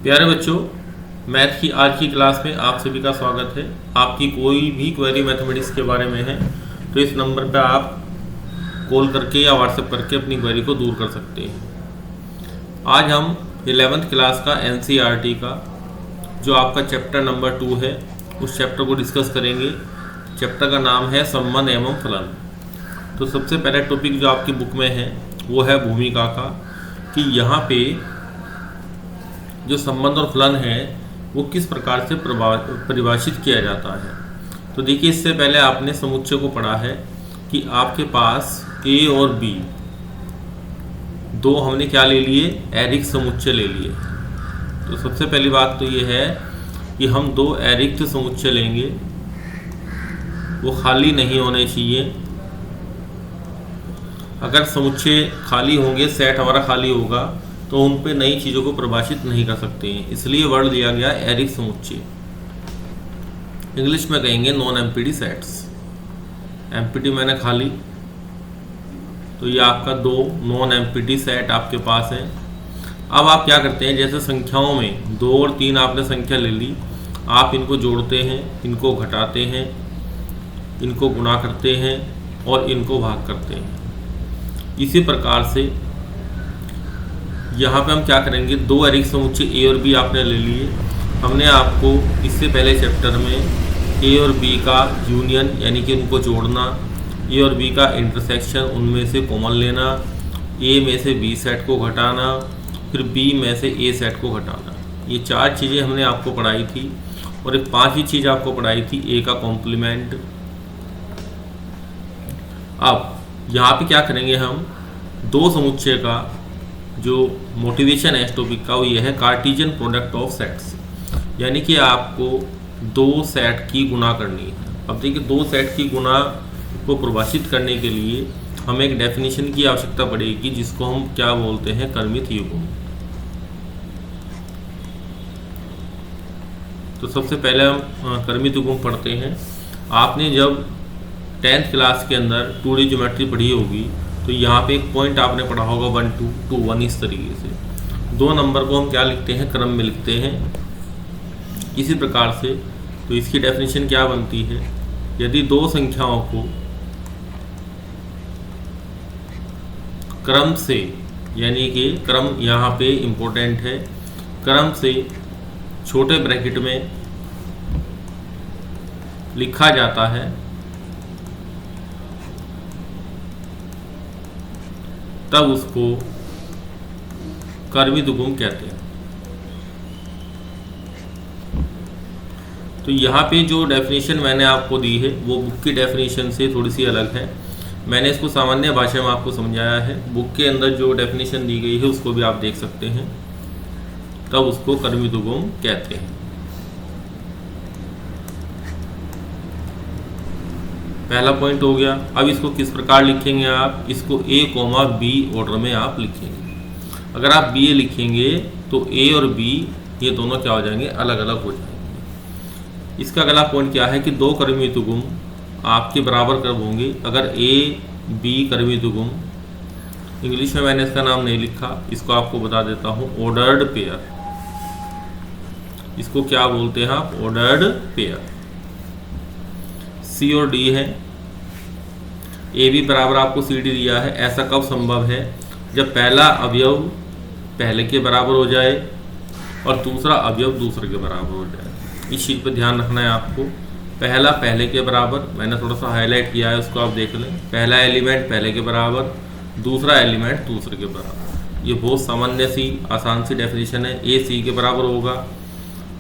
प्यारे बच्चों, मैथ की आज की क्लास में आप सभी का स्वागत है। आपकी कोई भी क्वेरी मैथमेटिक्स के बारे में है तो इस नंबर पर आप कॉल करके या व्हाट्सएप करके अपनी क्वेरी को दूर कर सकते हैं। आज हम 11th क्लास का NCERT का जो आपका चैप्टर नंबर 2 है उस चैप्टर को डिस्कस करेंगे। चैप्टर का नाम है संबंध एवं फलन। तो सबसे पहले टॉपिक जो आपकी बुक में है वो है भूमिका का, कि यहाँ पे जो संबंध और फलन है वो किस प्रकार से परिभाषित किया जाता है। तो देखिए, इससे पहले आपने समुच्चय को पढ़ा है कि आपके पास A और B दो हमने क्या ले लिए, एरिक्त समुच्चय ले लिए। तो सबसे पहली बात तो ये है कि हम दो एरिक्त समुच्चय लेंगे, वो खाली नहीं होने चाहिए। अगर समुच्चय खाली होंगे, सेट हमारा खाली होगा, तो उन पे नई चीज़ों को परिभाषित नहीं कर सकते हैं, इसलिए वर्ड दिया गया एरिक्त समुच्चय। इंग्लिश में कहेंगे नॉन एम्प्टी सेट्स। एम्प्टी मैंने खाली, तो ये आपका दो नॉन एम्प्टी सेट आपके पास है। अब आप क्या करते हैं, जैसे संख्याओं में 2 और 3 आपने संख्या ले ली, आप इनको जोड़ते हैं, इनको घटाते हैं, इनको गुणा करते हैं और इनको भाग करते हैं। इसी प्रकार से यहाँ पे हम क्या करेंगे, दो एरिक्त समुच्चय A और B आपने ले लिए। हमने आपको इससे पहले चैप्टर में A और B का यूनियन यानी कि उनको जोड़ना, A और B का इंटरसेक्शन, उनमें से कॉमन लेना, A में से B सेट को घटाना, फिर B में से A सेट को घटाना, ये 4 चीज़ें हमने आपको पढ़ाई थी। और एक 5वीं चीज़ आपको पढ़ाई थी A का कॉम्प्लीमेंट। अब यहाँ पे क्या करेंगे, हम दो समुच्चय का जो मोटिवेशन है इस टॉपिक का वो ये है कार्टेशियन प्रोडक्ट ऑफ सेट्स, यानी कि आपको दो सेट की गुणा करनी है। अब देखिए, दो सेट की गुणा को परिभाषित करने के लिए हमें एक डेफिनेशन की आवश्यकता पड़ेगी, जिसको हम क्या बोलते हैं, क्रमित युग्म। तो सबसे पहले हम क्रमित युग्म पढ़ते हैं। आपने जब 10th क्लास के अंदर 2D ज्योमेट्री पढ़ी होगी तो यहाँ पे एक पॉइंट आपने पढ़ा होगा 1 2 2 1, इस तरीके से दो नंबर को हम क्या लिखते हैं, क्रम में लिखते हैं। इसी प्रकार से तो इसकी डेफिनेशन क्या बनती है, यदि दो संख्याओं को क्रम से, यानी कि क्रम यहाँ पे इम्पोर्टेंट है, क्रम से छोटे ब्रैकेट में लिखा जाता है तब उसको क्रमित युग्म कहते हैं। तो यहाँ पे जो डेफिनेशन मैंने आपको दी है वो बुक की डेफिनेशन से थोड़ी सी अलग है। मैंने इसको सामान्य भाषा में आपको समझाया है। बुक के अंदर जो डेफिनेशन दी गई है उसको भी आप देख सकते हैं, तब उसको क्रमित युग्म कहते हैं। पहला पॉइंट हो गया। अब इसको किस प्रकार लिखेंगे आप, इसको A, B ऑर्डर में आप लिखेंगे। अगर आप BA लिखेंगे तो A और B ये दोनों क्या हो जाएंगे, अलग अलग हो जाएंगे। इसका अगला पॉइंट क्या है कि दो क्रमित युग्म आपके बराबर कब होंगे, अगर A B क्रमित युग्म, इंग्लिश में मैंने इसका नाम नहीं लिखा, इसको आपको बता देता हूँ, ऑर्डर्ड पेयर। इसको क्या बोलते हैं आप, ऑर्डर्ड पेयर। C और D है, AB बराबर आपको CD दिया है। ऐसा कब संभव है, जब पहला अवयव पहले के बराबर हो जाए और दूसरा अवयव दूसरे के बराबर हो जाए। इस चीज़ पर ध्यान रखना है आपको। पहला पहले के बराबर, मैंने थोड़ा सा हाईलाइट किया है, उसको आप देख लें। पहला एलिमेंट पहले के बराबर, दूसरा एलिमेंट दूसरे के बराबर। ये बहुत सामान्य सी आसान सी डेफिनेशन है। A C के बराबर होगा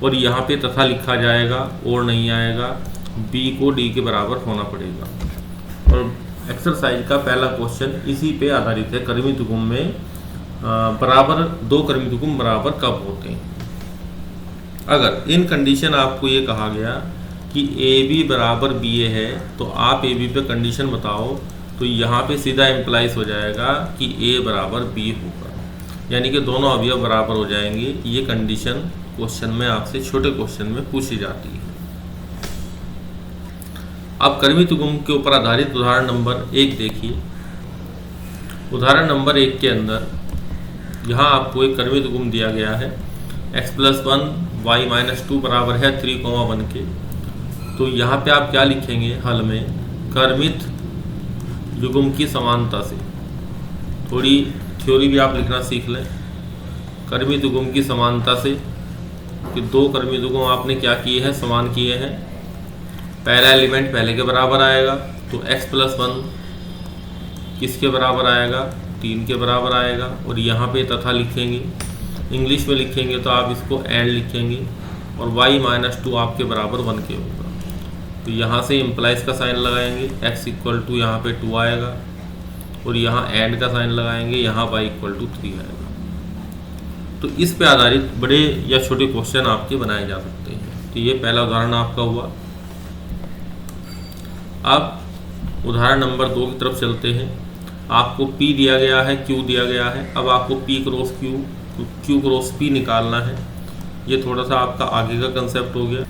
और यहाँ पे तथा लिखा जाएगा और नहीं आएगा, B को D के बराबर होना पड़ेगा। और एक्सरसाइज का पहला क्वेश्चन इसी पे आधारित है, क्रमित युग्म में बराबर, दो क्रमित युग्म बराबर कब होते हैं। अगर इन कंडीशन आपको ये कहा गया कि AB बराबर BA है तो आप AB पे कंडीशन बताओ, तो यहाँ पे सीधा इम्प्लाइज हो जाएगा कि A बराबर B होगा, यानी कि दोनों अवयव बराबर हो जाएंगे। ये कंडीशन क्वेश्चन में आपसे छोटे क्वेश्चन में पूछी जाती है। अब क्रमित युग्म के ऊपर आधारित उदाहरण नंबर 1 देखिए। उदाहरण नंबर 1 के अंदर यहाँ आपको एक क्रमित युग्म दिया गया है x+1 y-2 बराबर है 3,1 के। तो यहाँ पे आप क्या लिखेंगे हल में, क्रमित युग्म की समानता से। थोड़ी थ्योरी भी आप लिखना सीख लें। क्रमित युग्म की समानता से कि दो क्रमित युग्म आपने क्या किए हैं, समान किए हैं। पहला एलिमेंट पहले के बराबर आएगा, तो x+1 किसके बराबर आएगा, 3 के बराबर आएगा। और यहाँ पे तथा लिखेंगे, इंग्लिश में लिखेंगे तो आप इसको एंड लिखेंगे, और y-2 आपके बराबर 1 के होगा। तो यहाँ से इम्प्लाइज का साइन लगाएंगे, x = यहाँ पे 2 आएगा, और यहाँ एंड का साइन लगाएंगे, यहाँ y = 3 आएगा। तो इस पे आधारित बड़े या छोटे क्वेश्चन आपके बनाए जा सकते हैं। तो ये पहला उदाहरण आपका हुआ। अब उदाहरण नंबर 2 की तरफ चलते हैं। आपको P दिया गया है, Q दिया गया है। अब आपको P cross Q, Q cross P निकालना है। ये थोड़ा सा आपका आगे का कंसेप्ट हो गया।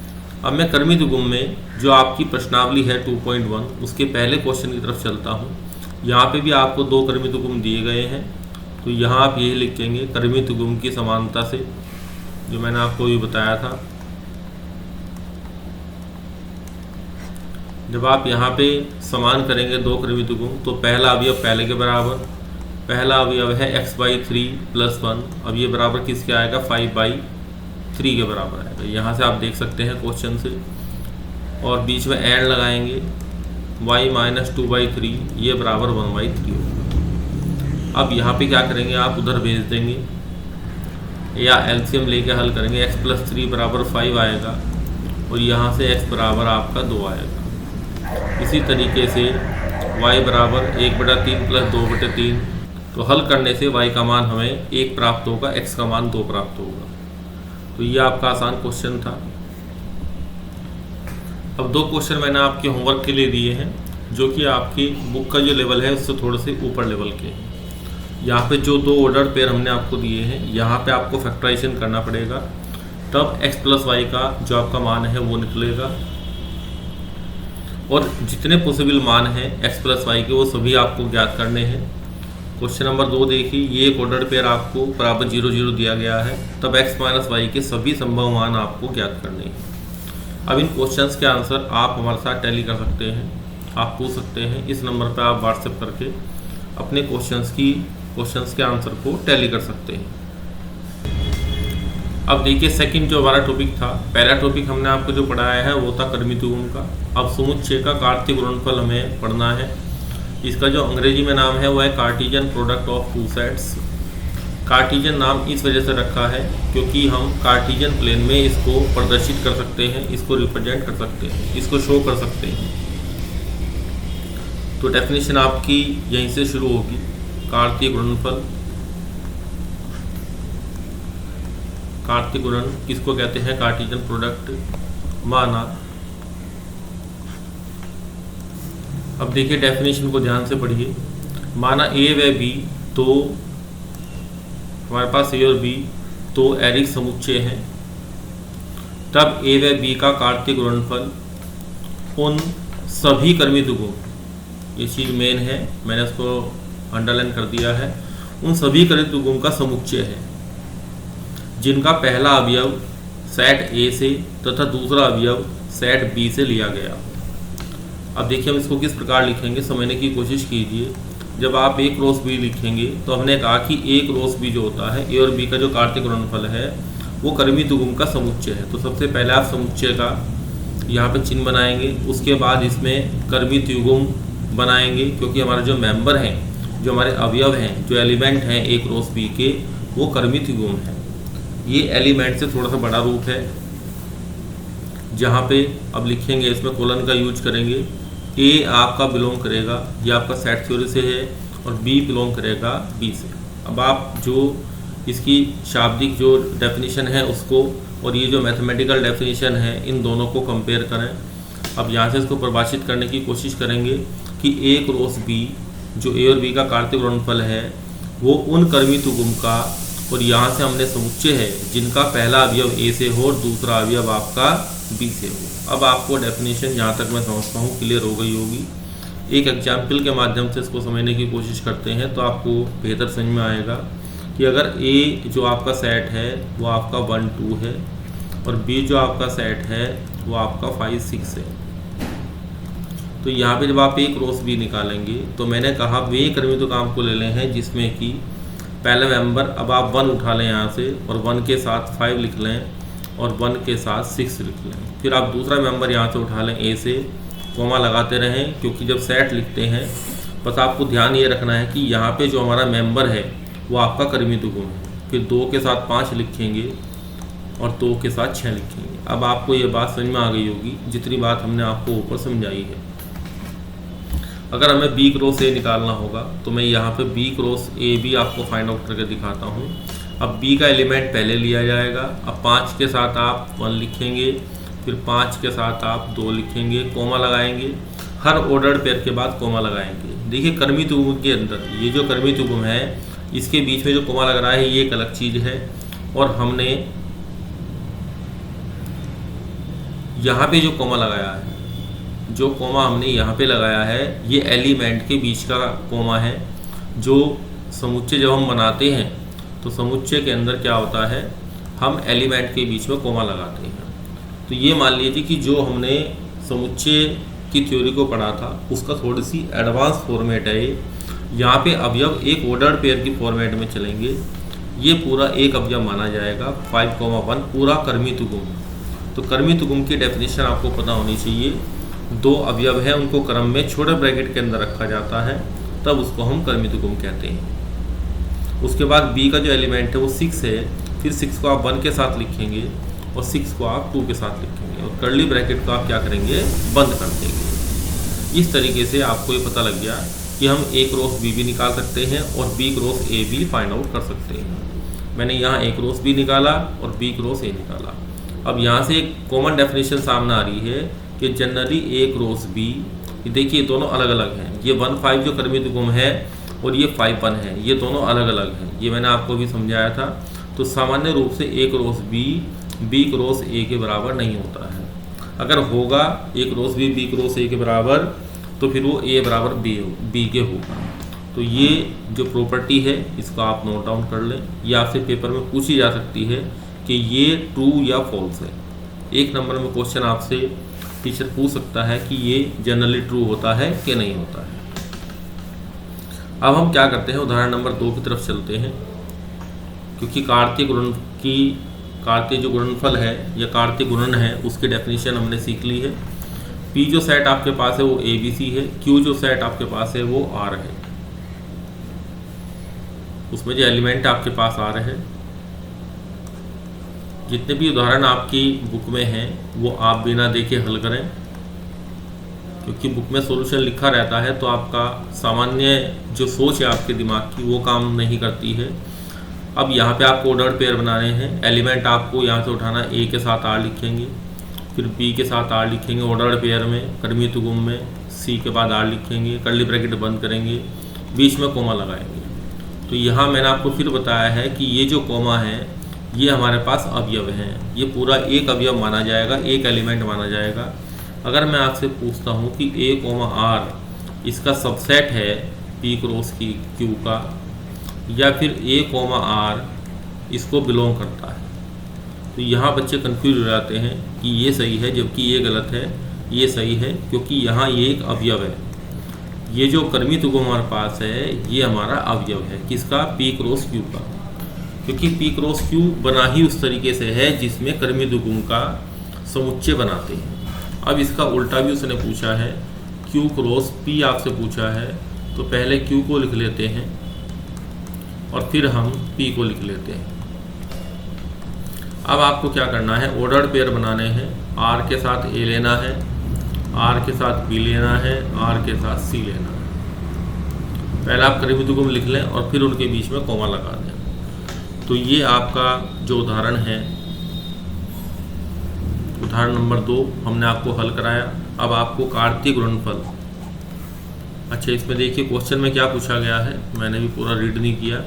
अब मैं क्रमित युग्म में जो आपकी प्रश्नावली है 2.1 उसके पहले क्वेश्चन की तरफ चलता हूँ। यहाँ पे भी आपको दो क्रमित युग्म दिए गए हैं, तो यहाँ आप यही लिखेंगे क्रमित युग्म की समानता से, जो मैंने आपको ये बताया था। जब आप यहाँ पे समान करेंगे दो क्रमित युग्म, तो पहला अवयव पहले के बराबर, पहला अवयव है x/3 + 1। अब ये बराबर किसके आएगा, 5/3 के बराबर आएगा। यहाँ से आप देख सकते हैं क्वेश्चन से। और बीच में एंड लगाएंगे, y-2/3 ये बराबर 1/3 होगा। अब यहाँ पे क्या करेंगे, आप उधर भेज देंगे या एलसीएम लेके हल करेंगे। x+3 बराबर 5 आएगा, और यहाँ से x बराबर आपका 2 आएगा। इसी तरीके से y बराबर 1/3 + 2/3। तो हल करने से y का मान हमें 1 प्राप्त होगा, x का मान 2 प्राप्त होगा। तो ये आपका आसान क्वेश्चन था। अब दो क्वेश्चन मैंने आपके होमवर्क के लिए दिए हैं, जो कि आपकी बुक का जो लेवल है उससे थोड़े से ऊपर लेवल के हैं। यहाँ पे जो दो ऑर्डर पेयर हमने आपको दिए हैं, यहाँ पे आपको फैक्टराइजेशन करना पड़ेगा, तब x + y का जो आपका मान है वो निकलेगा। और जितने पॉसिबल मान हैं x + y के वो सभी आपको ज्ञात करने हैं। क्वेश्चन नंबर 2 देखिए, ये एक ऑर्डर पेयर आपको बराबर 0 0 दिया गया है, तब x - y के सभी संभव मान आपको ज्ञात करने हैं। अब इन क्वेश्चंस के आंसर आप हमारे साथ टैली कर सकते हैं, आप पूछ सकते हैं। इस नंबर पर आप व्हाट्सएप करके अपने क्वेश्चंस के आंसर को टैली कर सकते हैं। अब देखिए सेकंड जो हमारा टॉपिक था, पहला टॉपिक हमने आपको जो पढ़ाया है वो था क्रमित युग्म का। अब समुच्चय का कार्तीय गुणनफल हमें पढ़ना है। इसका जो अंग्रेजी में नाम है वो है Cartesian product of two sets. Cartesian नाम इस वजह से रखा है क्योंकि हम कार्टेशियन प्लेन में इसको प्रदर्शित कर सकते हैं, इसको रिप्रेजेंट कर सकते हैं, इसको शो कर सकते हैं। तो डेफिनेशन आपकी यहीं से शुरू होगी। कार्तीय गुणनफल, कार्तीय गुणन किसको कहते हैं, कार्टेशियन प्रोडक्ट। माना, अब देखिए डेफिनेशन को ध्यान से पढ़िए। माना a व b, तो हमारे पास a और b तो एरिक समुच्चय हैं, तब a व b का कार्तीय गुणनफल उन सभी क्रमित युग्म, ये चीज़ मेन है, मैंने इसको अंडरलाइन कर दिया है, उन सभी क्रमित युग्म का समुच्चय है जिनका पहला अवयव सेट A से तथा दूसरा अवयव सेट B से लिया गया। अब देखिए हम इसको किस प्रकार लिखेंगे, समझने की कोशिश कीजिए। जब आप A क्रॉस B लिखेंगे तो हमने कहा कि A क्रॉस B जो होता है, A और B का जो कार्तीय गुणनफल है वो क्रमित युग्म का समुच्चय है। तो सबसे पहले आप समुच्चय का यहाँ पे चिन्ह बनाएंगे, उसके बाद इसमें क्रमित युग्म बनाएंगे, क्योंकि हमारे जो मेंबर हैं, जो हमारे अवयव हैं, जो एलिमेंट हैं A क्रॉस B के, वो क्रमित युग्म है। ये एलिमेंट से थोड़ा सा बड़ा रूप है, जहाँ पे अब लिखेंगे, इसमें कोलन का यूज करेंगे। A आपका बिलोंग करेगा, ये आपका सेट थ्योरी से है, और B बिलोंग करेगा B से। अब आप जो इसकी शाब्दिक जो डेफिनेशन है उसको और ये जो मैथमेटिकल डेफिनेशन है, इन दोनों को कंपेयर करें। अब यहाँ से इसको परिभाषित करने की कोशिश करेंगे कि A क्रॉस B, जो A और B का कार्तीय गुणनफल है, वो उन क्रमित युग्म का, और यहाँ से हमने समुच्चय है जिनका पहला अवयव A से हो और दूसरा अवयव आपका B से हो। अब आपको डेफिनेशन जहाँ तक मैं समझता हूँ क्लियर हो गई होगी। एक एग्जाम्पल के माध्यम से इसको समझने की कोशिश करते हैं तो आपको बेहतर समझ में आएगा कि कि अगर ए जो आपका सेट है वो आपका 1 2 है और बी जो आपका सेट है वो आपका 5 6 है, तो यहाँ पे जब आप ए क्रॉस बी निकालेंगे तो मैंने कहा वे कर्मी तो काम को ले लें हैं जिसमें कि पहले मेंबर अब आप 1 उठा लें यहाँ से और 1 के साथ 5 लिख लें और 1 के साथ 6 लिख लें। फिर आप दूसरा मेंबर यहाँ से उठा लें ए से, कोमा लगाते रहें, क्योंकि जब सेट लिखते हैं बस आपको ध्यान ये रखना है कि यहाँ पे जो हमारा मेंबर है वो आपका कर्मी तुगुम है। फिर 2 के साथ 5 लिखेंगे और 2 के साथ 6 लिखेंगे। अब आपको ये बात समझ में आ गई होगी जितनी बात हमने आपको ऊपर समझाई है। अगर हमें बी क्रॉस ए निकालना होगा तो मैं यहाँ पे बी क्रॉस ए भी आपको फाइंड आउट करके दिखाता हूँ। अब बी का एलिमेंट पहले लिया जाएगा। अब 5 के साथ आप 1 लिखेंगे, फिर 5 के साथ आप 2 लिखेंगे, कोमा लगाएंगे, हर ऑर्डर्ड पेयर के बाद कोमा लगाएंगे। देखिए कर्मी तुगुम के अंदर ये जो कर्मी तुगुम है इसके बीच में जो कोमा लग रहा है ये एक अलग चीज़ है, और हमने यहाँ पे जो कोमा लगाया है, जो कोमा हमने यहाँ पे लगाया है ये एलिमेंट के बीच का कोमा है। जो समुच्चय जब हम बनाते हैं तो समुच्चय के अंदर क्या होता है, हम एलिमेंट के बीच में कोमा लगाते हैं। तो ये मान लीजिए कि जो हमने समुच्चय की थ्योरी को पढ़ा था उसका थोड़ी सी एडवांस फॉर्मेट है। यहाँ पे अवयव एक ऑर्डर्ड पेयर की फॉर्मेट में चलेंगे। ये पूरा एक अवयव माना जाएगा 5,1 पूरा कर्मी तुगुम। तो कर्मी तुगुम की डेफिनेशन आपको पता होनी चाहिए। 2 अवयव हैं उनको क्रम में छोटे ब्रैकेट के अंदर रखा जाता है, तब उसको हम कर्मी तुगुम कहते हैं। उसके बाद बी का जो एलिमेंट है वो 6 है, फिर 6 को आप 1 के साथ लिखेंगे और 6 को आप 2 के साथ लिखेंगे और कर्ली ब्रैकेट को आप क्या करेंगे, बंद कर देंगे। इस तरीके से आपको ये पता लग गया कि हम ए क्रॉस बी भी निकाल सकते हैं और बी क्रॉस ए भी फाइंड आउट कर सकते हैं। मैंने यहाँ ए क्रॉस बी निकाला और बी क्रॉस ए निकाला। अब यहाँ से एक कॉमन डेफिनेशन सामने आ रही है कि जनरली ए क्रॉस बी, देखिए दोनों अलग अलग हैं। ये 1 5 जो कर्मी तुगुम है और ये 5 1 है, ये दोनों अलग अलग हैं। ये मैंने आपको भी समझाया था। तो सामान्य रूप से ए क्रॉस बी क्रॉस ए के बराबर नहीं होता है। अगर होगा ए क्रॉस बी क्रॉस ए के बराबर तो फिर वो ए बराबर बी के होगा। तो ये जो प्रॉपर्टी है इसको आप नोट डाउन कर लें। ये आपसे पेपर में पूछी जा सकती है कि ये ट्रू या फॉल्स है। 1 नंबर में क्वेश्चन आपसे टीचर पूछ सकता है कि ये जनरली ट्रू होता है कि नहीं होता है। अब हम क्या करते हैं, उदाहरण नंबर 2 की तरफ चलते हैं, क्योंकि कार्तीय जो गुणनफल है या कार्तीय गुणन है उसकी डेफिनेशन हमने सीख ली है। पी जो सेट आपके पास है वो ए बी सी है, क्यू जो सेट आपके पास है वो आर है, उसमें जो एलिमेंट आपके पास आर है। जितने भी उदाहरण आपकी बुक में हैं वो आप बिना देखे हल करें, क्योंकि बुक में सॉल्यूशन लिखा रहता है तो आपका सामान्य जो सोच है आपके दिमाग की वो काम नहीं करती है। अब यहाँ पे आपको ऑर्डर्ड पेयर बनाने हैं। एलिमेंट आपको यहाँ से उठाना, ए के साथ आर लिखेंगे, फिर बी के साथ आर लिखेंगे ऑर्डर्ड पेयर में कर्मी तुगुम में, सी के बाद आर लिखेंगे, कर्ली ब्रैकेट बंद करेंगे, बीच में कोमा लगाएंगे। तो यहाँ मैंने आपको फिर बताया है कि ये जो कोमा है ये हमारे पास अवयव हैं। ये पूरा एक अवयव माना जाएगा, एक एलिमेंट माना जाएगा। अगर मैं आपसे पूछता हूँ कि ए कोमा आर इसका सबसेट है पी क्रॉस की क्यू का, या फिर ए कोमा आर इसको बिलोंग करता है, तो यहाँ बच्चे कंफ्यूज हो जाते हैं कि ये सही है जबकि ये गलत है। ये सही है क्योंकि यहाँ ये एक अवयव है। ये जो कर्मी तुगुम हमारे पास है ये हमारा अवयव है, किसका, पी क्रॉस क्यू का, क्योंकि पी क्रॉस क्यू बना ही उस तरीके से है जिसमें कर्मी तुगुम का समुच्चय बनाते हैं। अब इसका उल्टा भी उसने पूछा है, क्यू क्रॉस पी आपसे पूछा है, तो पहले क्यू को लिख लेते हैं और फिर हम पी को लिख लेते हैं। अब आपको क्या करना है, ऑर्डर्ड पेयर बनाने हैं। आर के साथ ए लेना है, आर के साथ बी लेना है, आर के साथ सी लेना है। पहले आप कर्मी तुगुम लिख लें और फिर उनके बीच में कोमा लगा दें। तो ये आपका जो उदाहरण है, उदाहरण नंबर 2 हमने आपको हल कराया। अब आपको कार्तीय गुणनफल, अच्छा इसमें देखिए क्वेश्चन में क्या पूछा गया है, मैंने भी पूरा रीड नहीं किया,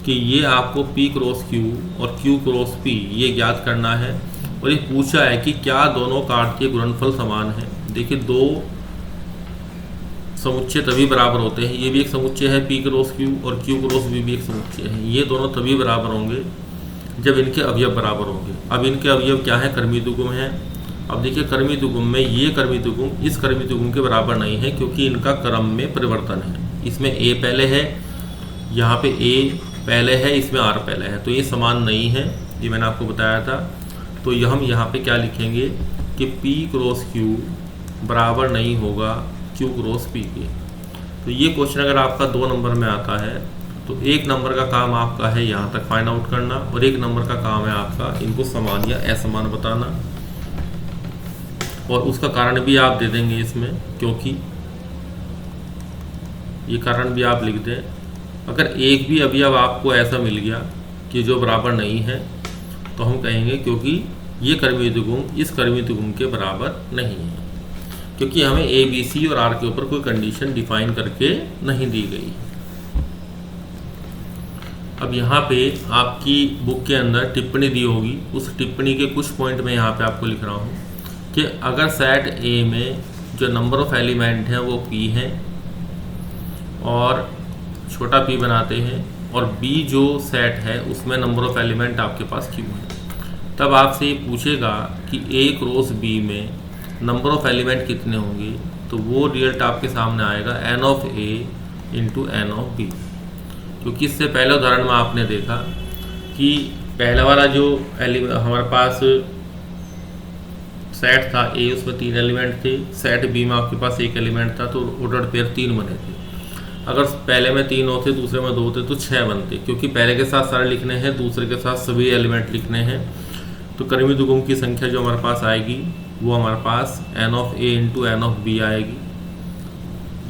कि ये आपको पी क्रॉस क्यू और क्यू क्रॉस पी ये ज्ञात करना है। और ये पूछा है कि क्या दोनों कार्तीय गुणनफल समान है। देखिए 2 समुच्चय तभी बराबर होते हैं, ये भी एक समुच्चय है पी क्रॉस क्यू और क्यू क्रॉस बी भी एक समुच्चय है, ये दोनों तभी बराबर होंगे जब इनके अवयव बराबर होंगे। अब इनके अवयव क्या है, कर्मी द्विगुण है। अब देखिए कर्मी द्विगुण में ये कर्मी द्विगुण इस कर्मी द्विगुण के बराबर नहीं है क्योंकि इनका क्रम में परिवर्तन है। इसमें ए पहले है, यहाँ पे ए पहले है, इसमें आर पहले है, तो ये समान नहीं है, ये मैंने आपको बताया था। तो हम यहाँ पे क्या लिखेंगे कि पी क्रॉस क्यू बराबर नहीं होगा क्यू क्रॉस पी के। तो ये क्वेश्चन अगर आपका 2 नंबर में आता है तो 1 नंबर का काम आपका है यहाँ तक फाइंड आउट करना और 1 नंबर का काम है आपका इनको समान या असमान बताना, और उसका कारण भी आप दे देंगे इसमें, क्योंकि ये कारण भी आप लिख दें। अगर एक भी अवयव आपको ऐसा मिल गया कि जो बराबर नहीं है तो हम कहेंगे क्योंकि ये कर्मी द्विगुण इस कर्मी द्विगुण के बराबर नहीं है, क्योंकि हमें ए बी सी और आर के ऊपर कोई कंडीशन डिफाइन करके नहीं दी गई। अब यहाँ पे आपकी बुक के अंदर टिप्पणी दी होगी, उस टिप्पणी के कुछ पॉइंट में यहाँ पे आपको लिख रहा हूँ कि अगर सेट ए में जो नंबर ऑफ एलिमेंट हैं वो p है और छोटा p बनाते हैं, और b जो सेट है उसमें नंबर ऑफ एलिमेंट आपके पास q है, तब आपसे ये पूछेगा कि a क्रॉस b में नंबर ऑफ एलिमेंट कितने होंगे, तो वो रिजल्ट आपके सामने आएगा n of a into n of b। क्योंकि इससे पहले उदाहरण में आपने देखा कि पहला वाला जो हमारे पास सेट था ए, उसमें 3 एलिमेंट थे, सेट बी में आपके पास 1 एलिमेंट था, तो ऑर्डर्ड पेयर 3 बने थे। अगर पहले में 3 होते, दूसरे में 2 होते तो 6 बनते, क्योंकि पहले के साथ सारे लिखने हैं, दूसरे के साथ सभी एलिमेंट लिखने हैं। तो कर्मी द्विगुण की संख्या जो हमारे पास आएगी वो हमारे पास n of a into n of b आएगी।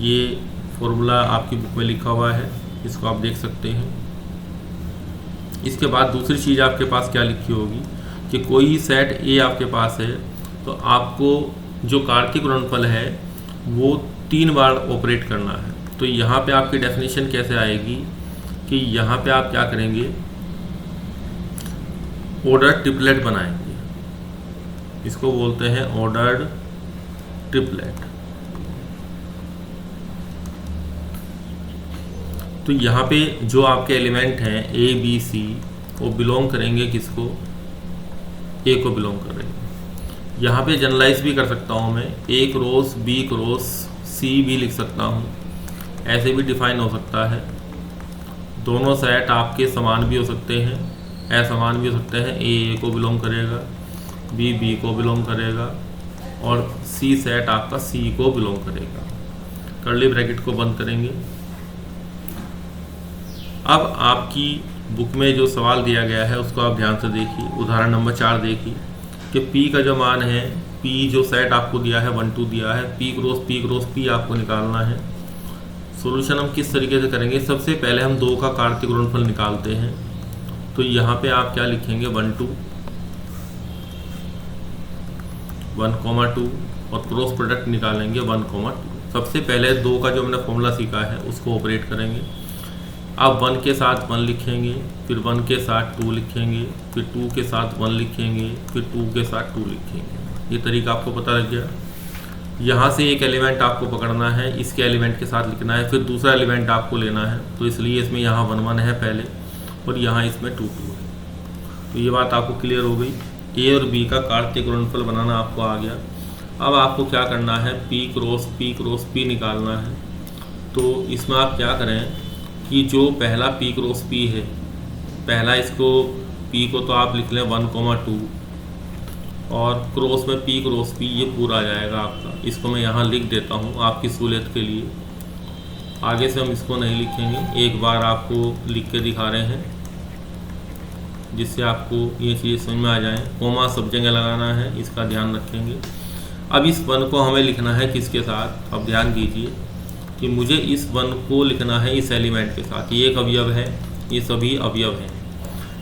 ये फॉर्मूला आपकी बुक में लिखा हुआ है, इसको आप देख सकते हैं। इसके बाद दूसरी चीज़ आपके पास क्या लिखी होगी कि कोई सेट ए आपके पास है तो आपको जो कार्तिक गुणनफल है वो 3 बार ऑपरेट करना है। तो यहाँ पे आपकी डेफिनेशन कैसे आएगी कि यहाँ पे आप क्या करेंगे, ऑर्डर ट्रिपलेट बनाएंगे, इसको बोलते हैं ऑर्डर्ड ट्रिपलेट। तो यहाँ पे जो आपके एलिमेंट हैं ए बी सी वो बिलोंग करेंगे किसको, ए को बिलोंग करेंगे। यहाँ पे जनरलाइज भी कर सकता हूँ मैं, ए क्रॉस बी क्रॉस सी भी लिख सकता हूँ, ऐसे भी डिफाइन हो सकता है। दोनों सेट आपके समान भी हो सकते हैं, असमान भी हो सकते हैं। ए को बिलोंग करेगा, बी को बिलोंग करेगा और सी सेट आपका सी को बिलोंग करेगा। कर्ली ब्रैकेट को बंद करेंगे। अब आपकी बुक में जो सवाल दिया गया है उसको आप ध्यान से देखिए। उदाहरण नंबर 4 देखिए कि P का जो मान है, P जो सेट आपको दिया है 1 2 दिया है, P क्रॉस P आपको निकालना है। सॉल्यूशन हम किस तरीके से करेंगे, सबसे पहले हम 2 का कार्तिक गुणनफल निकालते हैं। तो यहाँ पे आप क्या लिखेंगे 1 2 1,2 और क्रॉस प्रोडक्ट निकालेंगे 1,2। सबसे पहले 2 का जो हमने फॉर्मूला सीखा है उसको ऑपरेट करेंगे। अब 1 के साथ 1 लिखेंगे, फिर 1 के साथ 2 लिखेंगे, फिर 2 के साथ 1 लिखेंगे, फिर 2 के साथ 2 लिखेंगे। ये तरीका आपको पता लग गया। यहाँ से एक एलिमेंट आपको पकड़ना है, इसके एलिमेंट के साथ लिखना है, फिर दूसरा एलिमेंट आपको लेना है। तो इसलिए इसमें यहाँ 1 1 है पहले और यहाँ इसमें 2 2 है। तो ये बात आपको क्लियर हो गई। ए और बी का कार्तिक गुणनफल बनाना आपको आ गया। अब आपको क्या करना है, P क्रॉस P निकालना है। तो इसमें आप क्या करें कि जो पहला P क्रॉस P है, पहला इसको P को तो आप लिख लें 1,2 और क्रॉस में P क्रॉस P ये पूरा आ जाएगा आपका। इसको मैं यहाँ लिख देता हूँ आपकी सहूलियत के लिए, आगे से हम इसको नहीं लिखेंगे, एक बार आपको लिख के दिखा रहे हैं जिससे आपको ये चीज़ समझ में आ जाए। कोमा सब जगह लगाना है, इसका ध्यान रखेंगे। अब इस 1 को हमें लिखना है किसके साथ, अब ध्यान दीजिए कि मुझे इस 1 को लिखना है इस एलिमेंट के साथ। ये एक अवयव है, ये सभी अवयव हैं।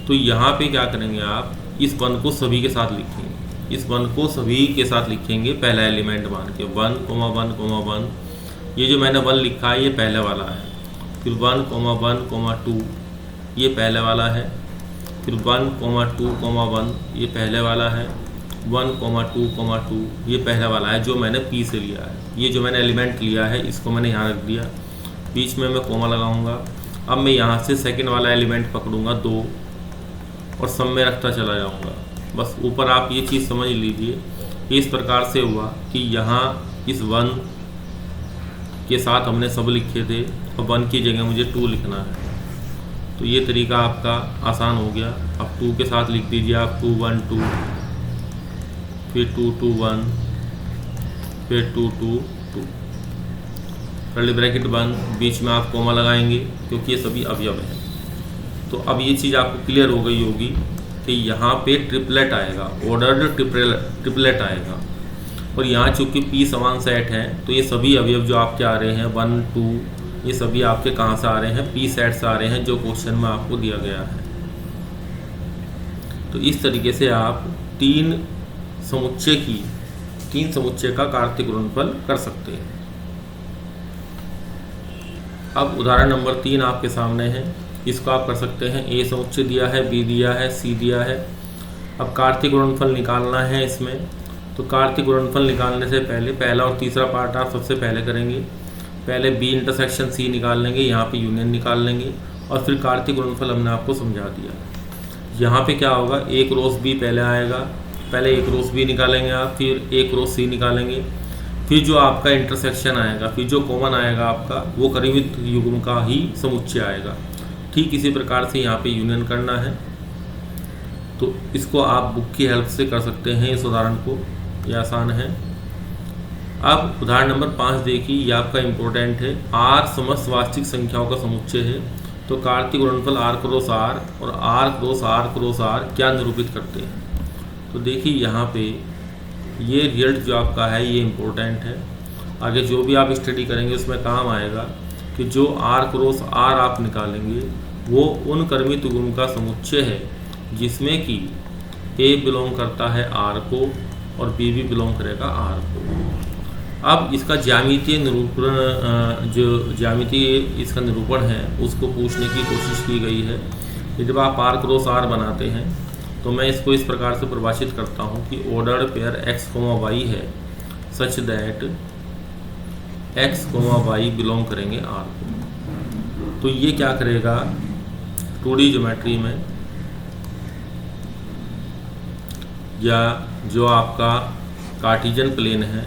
तो यहाँ पे क्या करेंगे आप, इस 1 को सभी के साथ लिखेंगे, इस 1 को सभी के साथ लिखेंगे पहला एलिमेंट मान के 1,1,1। ये जो मैंने 1 लिखा है ये पहले वाला है, फिर 1,1,2 ये पहले वाला है, फिर 1,2,1 ये पहले वाला है, 1,2,2 ये पहला वाला है जो मैंने P से लिया है। ये जो मैंने एलिमेंट लिया है इसको मैंने यहाँ रख दिया, बीच में मैं कॉमा लगाऊंगा। अब मैं यहाँ से सेकंड वाला एलिमेंट पकड़ूंगा 2 और सम में रखता चला जाऊंगा। बस ऊपर आप ये चीज़ समझ लीजिए। इस प्रकार से हुआ कि यहाँ इस 1 के साथ हमने सब लिखे थे और 1 की जगह मुझे 2 लिखना है। तो ये तरीका आपका आसान हो गया। अब 2 के साथ लिख दीजिए आप 2 1 2, फिर 2 2 1, फिर 2 2 2, कर्ली ब्रैकेट बंद, बीच में आप कॉमा लगाएंगे क्योंकि ये सभी अवयव हैं। तो अब ये चीज़ आपको क्लियर हो गई होगी कि यहाँ पे ट्रिपलेट आएगा, ऑर्डर्ड ट्रिपलेट आएगा। और यहाँ चूंकि P समान सेट है तो ये सभी अवयव जो आपके आ रहे हैं 1 2 ये सभी आपके कहाँ से आ रहे हैं, P सेट से आ रहे हैं जो क्वेश्चन में आपको दिया गया है। तो इस तरीके से आप 3 समुच्चय का कार्तीय गुणनफल कर सकते हैं। अब उदाहरण नंबर 3 आपके सामने है। इसको आप कर सकते हैं। A समुच्चय दिया है, B दिया है, C दिया है। अब कार्तीय गुणनफल निकालना है इसमें। तो कार्तीय गुणनफल निकालने से पहले पहला और तीसरा पार्ट आप सबसे पहले करेंगे। पहले B इंटरसेक्शन C निकाल लेंगे, यहाँ पे यूनियन निकाल लेंगे और फिर कार्तीय गुणनफल हमने आपको समझा दिया। यहाँ पे क्या होगा, A क्रॉस B पहले आएगा, पहले A क्रॉस B निकालेंगे आप, फिर A क्रॉस C निकालेंगे, फिर जो आपका इंटरसेक्शन आएगा, फिर जो कॉमन आएगा आपका वो करीबित युग्म का ही समुच्चय आएगा। ठीक इसी प्रकार से यहाँ पे यूनियन करना है। तो इसको आप बुक की हेल्प से कर सकते हैं इस उदाहरण को, ये आसान है। अब उदाहरण नंबर 5 देखिए, ये आपका इम्पोर्टेंट है। R समस्त वास्तविक संख्याओं का समुच्चय है। तो कार्तीय गुणनफल R क्रॉस R और R cross R cross R क्या निरूपित करते हैं। तो देखिए यहाँ पे ये रिजल्ट जो आपका है ये इम्पोर्टेंट है। आगे जो भी आप स्टडी करेंगे उसमें काम आएगा कि जो R क्रॉस R आप निकालेंगे वो उन क्रमित युग्म का समुच्चय है जिसमें कि A बिलोंग करता है R को और B भी बिलोंग करेगा R को। अब इसका ज्यामितीय निरूपण, जो ज्यामितीय इसका निरूपण है उसको पूछने की कोशिश की गई है कि जब आप R क्रॉस R बनाते हैं तो मैं इसको इस प्रकार से परिभाषित करता हूँ कि ऑर्डर्ड पेयर x, y है such that x, y belong करेंगे R को। तो ये क्या करेगा 2D ज्योमेट्री में, या जो आपका कार्टेशियन प्लेन है,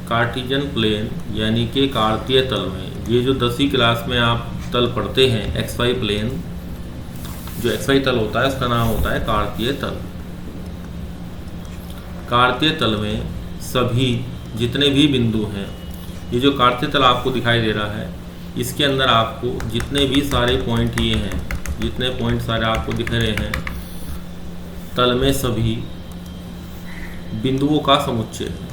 कार्टेशियन प्लेन यानी कि कार्तीय तल में, ये जो 10वीं क्लास में आप तल पढ़ते हैं XY प्लेन, जो XY तल होता है उसका नाम होता है कार्तीय तल। कार्तीय तल में सभी जितने भी बिंदु हैं, ये जो कार्तीय तल आपको दिखाई दे रहा है इसके अंदर आपको जितने भी सारे पॉइंट ये हैं, जितने पॉइंट सारे आपको दिख रहे हैं तल में सभी बिंदुओं का समुच्चय है।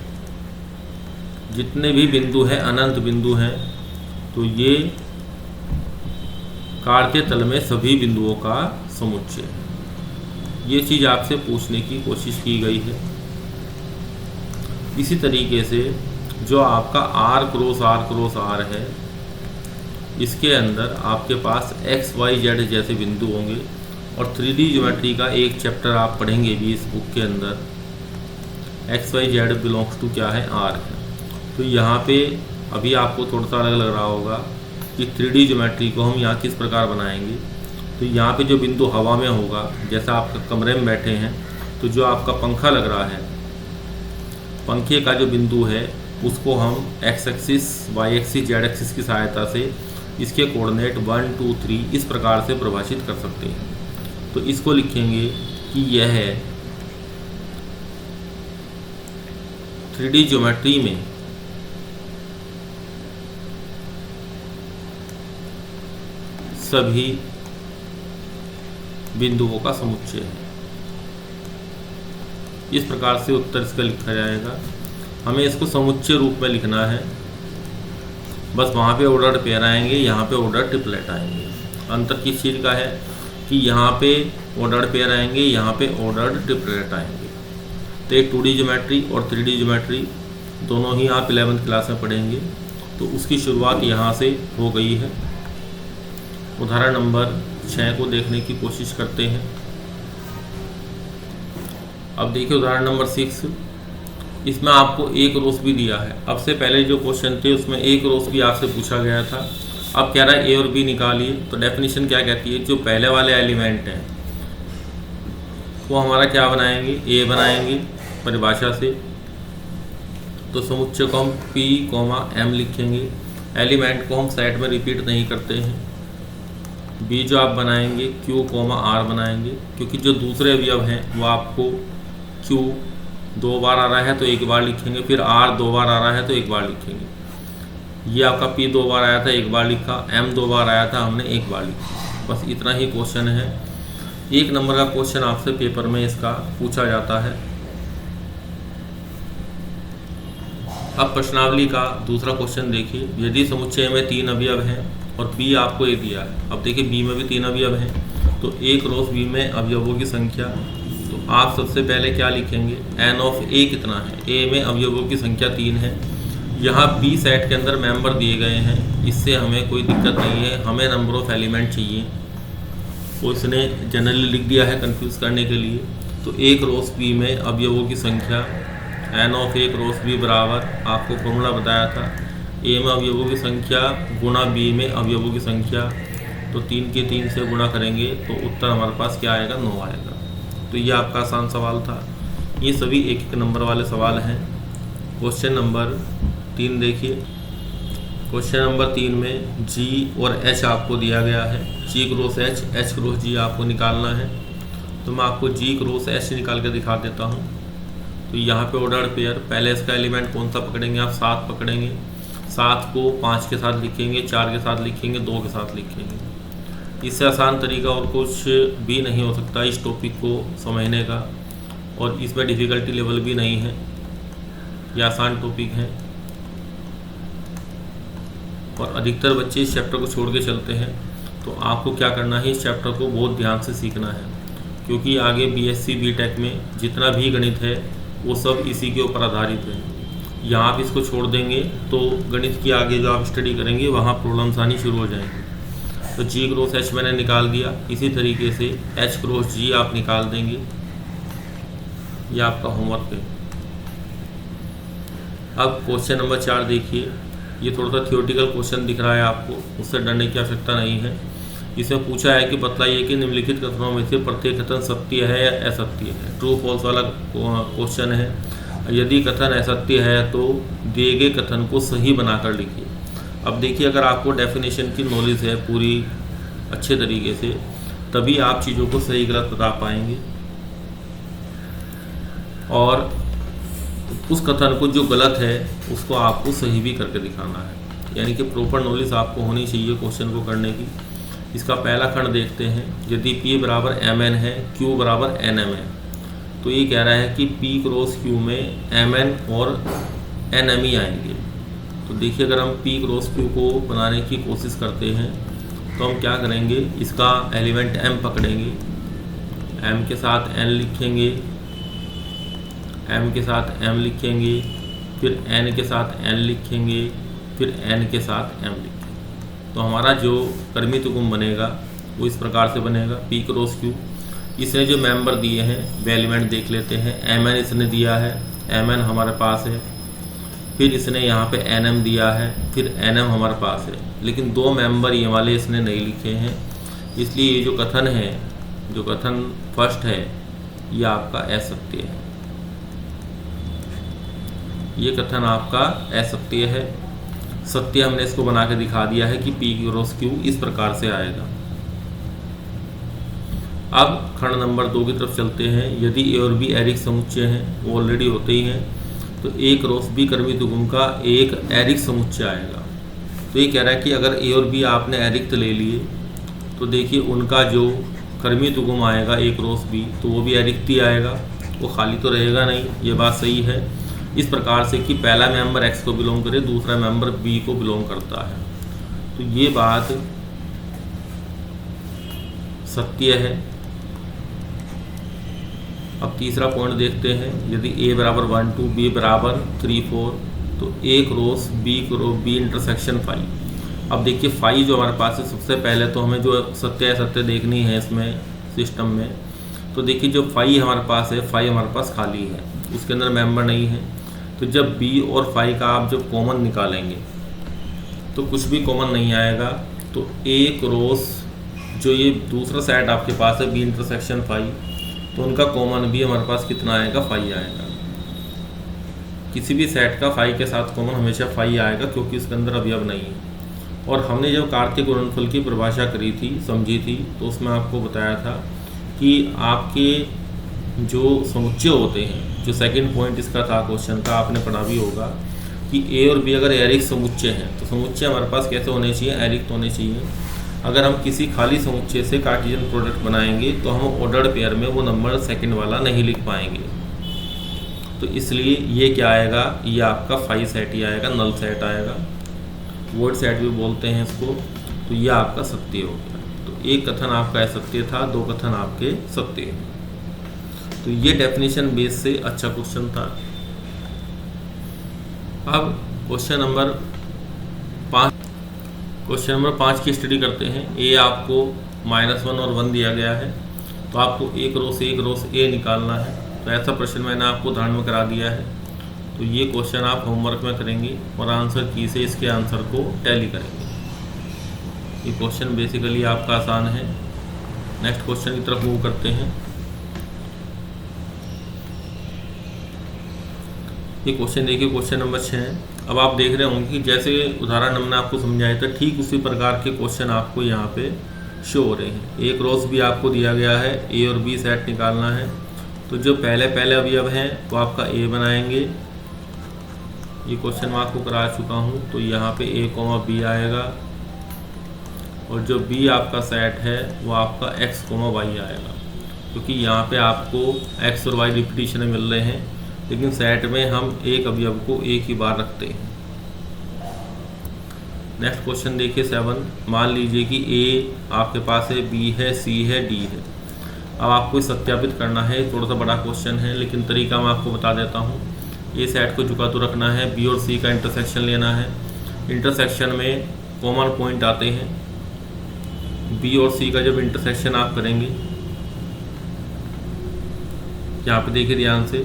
जितने भी बिंदु हैं, अनंत बिंदु हैं, तो ये कार्तीय तल में सभी बिंदुओं का समुच्चय है। ये चीज़ आपसे पूछने की कोशिश की गई है। इसी तरीके से जो आपका R क्रॉस R है, इसके अंदर आपके पास X, Y, Z जैसे बिंदु होंगे और 3D ज्योमेट्री का एक चैप्टर आप पढ़ेंगे भी इस बुक के अंदर। X, Y, Z belongs to क्या है, R है। तो यहाँ पे अभी आपको थोड़ा सा अलग लग रहा होगा कि 3D ज्योमेट्री को हम यहाँ किस प्रकार बनाएंगे। तो यहाँ पे जो बिंदु हवा में होगा, जैसा आप कमरे में बैठे हैं तो जो आपका पंखा लग रहा है, पंखे का जो बिंदु है उसको हम X axis, Y axis, Z axis की सहायता से इसके कोऑर्डिनेट 1 2 3 इस प्रकार से परिभाषित कर सकते हैं। तो इसको लिखेंगे कि यह है 3D ज्योमेट्री में सभी बिंदुओं का समुच्चय है। इस प्रकार से उत्तर इसका लिखा जाएगा। हमें इसको समुच्चय रूप में लिखना है। बस वहाँ पे ऑर्डर्ड पेयर आएंगे, यहाँ पे ऑर्डर ट्रिपलेट आएंगे। अंतर किस चीज़ का है कि यहाँ पे ऑर्डर्ड पेयर आएंगे, यहाँ पे ऑर्डर्ड ट्रिपलेट आएंगे। तो एक 2D ज्योमेट्री और 3D ज्योमेट्री दोनों ही आप 11वीं क्लास में पढ़ेंगे। तो उसकी शुरुआत यहाँ से हो गई है। उदाहरण नंबर 6 को देखने की कोशिश करते हैं। अब देखिए उदाहरण नंबर 6, इसमें आपको एक रोस भी दिया है। अब से पहले जो क्वेश्चन थे उसमें एक रोस भी आपसे पूछा गया था। अब कह रहा है ए और बी निकालिए। तो डेफिनेशन क्या कहती है, जो पहले वाले एलिमेंट हैं वो हमारा क्या बनाएंगे, ए बनाएंगे परिभाषा से। तो समुच्चय को हम P, M लिखेंगे। एलिमेंट को हम सेट में रिपीट नहीं करते हैं। बी जो आप बनाएंगे Q, R बनाएंगे, क्योंकि जो दूसरे अवयव हैं वो आपको Q 2 बार आ रहा है तो एक बार लिखेंगे, फिर R 2 बार आ रहा है तो एक बार लिखेंगे। ये आपका P 2 बार आया था, एक बार लिखा। M 2 बार आया था, हमने एक बार लिखा। बस इतना ही क्वेश्चन है। 1 नंबर का क्वेश्चन आपसे पेपर में इसका पूछा जाता है। अब प्रश्नावली का दूसरा क्वेश्चन देखिए। यदि समुच्चय में 3 अवयव हैं और B आपको ए दिया है। अब देखिए B में भी 3 अवयव हैं, तो एक रोस B में अवयवों की संख्या। तो आप सबसे पहले क्या लिखेंगे, n ऑफ A कितना है। A में अवयवों की संख्या 3 है। यहाँ B सेट के अंदर मेंबर दिए गए हैं, इससे हमें कोई दिक्कत नहीं है। हमें नंबर ऑफ एलिमेंट चाहिए, तो इसने जनरली लिख दिया है कंफ्यूज करने के लिए। तो एक रोस B में अवयवों की संख्या n ऑफ एक रोस B बराबर, आपको फॉर्मूला बताया था, A में अवयवों की संख्या गुणा B में अवयवों की संख्या। तो 3 के 3 से गुणा करेंगे तो उत्तर हमारे पास क्या आएगा, 9 आएगा। तो ये आपका आसान सवाल था। ये सभी 1-1 नंबर वाले सवाल हैं। क्वेश्चन नंबर 3 देखिए। क्वेश्चन नंबर 3 में G और H आपको दिया गया है। G cross H, H cross G आपको निकालना है। तो मैं आपको G क्रॉस H निकाल के दिखा देता हूँ। तो यहाँ पे ऑर्डर पेयर, पहले इसका एलिमेंट कौन सा पकड़ेंगे आप, 7 पकड़ेंगे। 7 को 5 के साथ लिखेंगे, 4 के साथ लिखेंगे, 2 के साथ लिखेंगे। इससे आसान तरीका और कुछ भी नहीं हो सकता इस टॉपिक को समझने का, और इसमें डिफ़िकल्टी लेवल भी नहीं है। ये आसान टॉपिक है और अधिकतर बच्चे इस चैप्टर को छोड़ के चलते हैं। तो आपको क्या करना है, इस चैप्टर को बहुत ध्यान से सीखना है, क्योंकि आगे BSc BTech में जितना भी गणित है वो सब इसी के ऊपर आधारित है। यहाँ आप इसको छोड़ देंगे तो गणित की आगे जो आप स्टडी करेंगे वहाँ प्रॉब्लम्स आनी शुरू हो जाएंगी। तो G क्रॉस H मैंने निकाल दिया। इसी तरीके से H क्रॉस G आप निकाल देंगे। ये आपका होमवर्क है। अब क्वेश्चन नंबर 4 देखिए। ये थोड़ा सा थियोरेटिकल क्वेश्चन दिख रहा है आपको, उससे डरने की आवश्यकता नहीं है। इसमें पूछा है कि बतलाइए कि निम्नलिखित कथनों में से प्रत्येक कथन सत्य है या असत्य है। ट्रू फॉल्स वाला क्वेश्चन है। यदि कथन असत्य है तो दिए गए कथन को सही बनाकर लिखिए। अब देखिए, अगर आपको डेफिनेशन की नॉलेज है पूरी अच्छे तरीके से, तभी आप चीज़ों को सही गलत बता पाएंगे। और उस कथन को जो गलत है उसको आपको सही भी करके दिखाना है। यानी कि प्रॉपर नॉलेज आपको होनी चाहिए क्वेश्चन को करने की। इसका पहला खंड देखते हैं। यदि P बराबर Mn है, Q बराबर Nm है, तो ये कह रहा है कि P क्रॉस Q में Mn और Nm ही आएंगे। तो देखिए, अगर हम P क्रॉस Q को बनाने की कोशिश करते हैं तो हम क्या करेंगे, इसका एलिमेंट M पकड़ेंगे, M के साथ N लिखेंगे, M के साथ M लिखेंगे, फिर N के साथ N लिखेंगे, फिर N के साथ M लिखेंगे। तो हमारा जो कर्मित गुण बनेगा वो इस प्रकार से बनेगा। P क्रॉस Q, इसने जो मेंबर दिए हैं वे एलिमेंट देख लेते हैं। Mn इसने दिया है, Mn हमारे पास है। फिर इसने यहाँ पे Nm दिया है, फिर Nm हमारे पास है। लेकिन 2 मेंबर ये वाले इसने नहीं लिखे हैं, इसलिए ये जो कथन है, जो कथन फर्स्ट है, ये आपका असत्य है। ये कथन आपका असत्य है। सत्य हमने इसको बना के दिखा दिया है कि P क्रॉस Q इस प्रकार से आएगा। अब खंड नंबर 2 की तरफ चलते हैं। यदि A और B एरिक समुच्चय हैं, वो ऑलरेडी होते ही हैं, तो A क्रॉस B कर्मित गुण का एक एरिक समुच्चय आएगा। तो ये कह रहा है कि अगर A और B आपने एरिक्त ले लिए तो देखिए उनका जो कर्मित गुण आएगा A क्रॉस B, तो वो भी एरिक्त ही आएगा, वो खाली तो रहेगा नहीं। ये बात सही है। इस प्रकार से कि पहला मेंबर X को बिलोंग करे, दूसरा मेंबर B को बिलोंग करता है। तो ये बात सत्य है। अब तीसरा पॉइंट देखते हैं। यदि A बराबर 1 2 B बराबर 3 4, तो A क्रॉस B इंटरसेक्शन 5, अब देखिए फाई जो हमारे पास है, सबसे पहले तो हमें जो सत्य असत्य देखनी है इसमें सिस्टम में। तो देखिए जो फाई हमारे पास है, फाई हमारे पास खाली है, उसके अंदर मेंबर नहीं है। तो जब बी और फाई का आप जब कॉमन निकालेंगे तो कुछ भी कॉमन नहीं आएगा। तो ए क्रॉस जो ये दूसरा सेट आपके पास है बी इंटरसेक्शन फाई, तो उनका कॉमन भी हमारे पास कितना आएगा, फाई आएगा। किसी भी सेट का फाई के साथ कॉमन हमेशा फाई आएगा क्योंकि उसके अंदर अवयव नहीं है। और हमने जब कार्तीय गुणनफल की परिभाषा करी थी, समझी थी, तो उसमें आपको बताया था कि आपके जो समुच्चय होते हैं, जो सेकंड पॉइंट इसका था क्वेश्चन का, आपने पढ़ा भी होगा कि ए और बी अगर एरिक समुच्चय हैं तो समुच्चय हमारे पास कैसे होने चाहिए, एरिक होने चाहिए। अगर हम किसी खाली समुच्चय से कार्टेशियन प्रोडक्ट बनाएंगे तो हम ऑर्डर्ड पेयर में वो नंबर सेकंड वाला नहीं लिख पाएंगे। तो इसलिए ये क्या आएगा, ये आपका फाई सेट ही आएगा, नल सेट आएगा, वोइड सेट भी बोलते हैं इसको। तो ये आपका सत्य हो गया। तो एक कथन आपका असत्य था, दो कथन आपके सत्य हैं। तो ये डेफिनेशन बेस से अच्छा क्वेश्चन था। अब क्वेश्चन नंबर 5 की स्टडी करते हैं। ए आपको -1 और 1 दिया गया है, तो आपको एक रो से ए निकालना है। तो ऐसा प्रश्न मैंने आपको उदाहरण में करा दिया है। तो ये क्वेश्चन आप होमवर्क में करेंगे और आंसर की से इसके आंसर को टैली करेंगे। ये क्वेश्चन बेसिकली आपका आसान है। नेक्स्ट क्वेश्चन की तरफ मूव करते हैं। ये क्वेश्चन देखिए, क्वेश्चन नंबर 6। अब आप देख रहे होंगे कि जैसे उदाहरण हमने आपको समझाया था, ठीक उसी प्रकार के क्वेश्चन आपको यहाँ पे शो हो रहे हैं। एक रोज भी आपको दिया गया है, ए और बी सेट निकालना है। तो जो पहले अवयव हैं तो आपका ए बनाएंगे। ये क्वेश्चन मैं आपको करा चुका हूँ। तो यहाँ पे ए कॉमा बी आएगा और जो बी आपका सेट है वो आपका एक्स कॉमा वाई आएगा, क्योंकि यहाँ पे आपको एक्स और वाई रिपीटिशन मिल रहे हैं, लेकिन सेट में हम एक अवयव को एक ही बार रखते हैं। नेक्स्ट क्वेश्चन देखिए 7। मान लीजिए कि ए आपके पास है, बी है, सी है, डी है। अब आपको सत्यापित करना है। थोड़ा सा बड़ा क्वेश्चन है लेकिन तरीका मैं आपको बता देता हूँ। ए सेट को झुका तो रखना है, बी और सी का इंटरसेक्शन लेना है। इंटरसेक्शन में कॉमन पॉइंट आते हैं। बी और सी का जब इंटरसेक्शन आप करेंगे, यहाँ पे देखिए ध्यान से,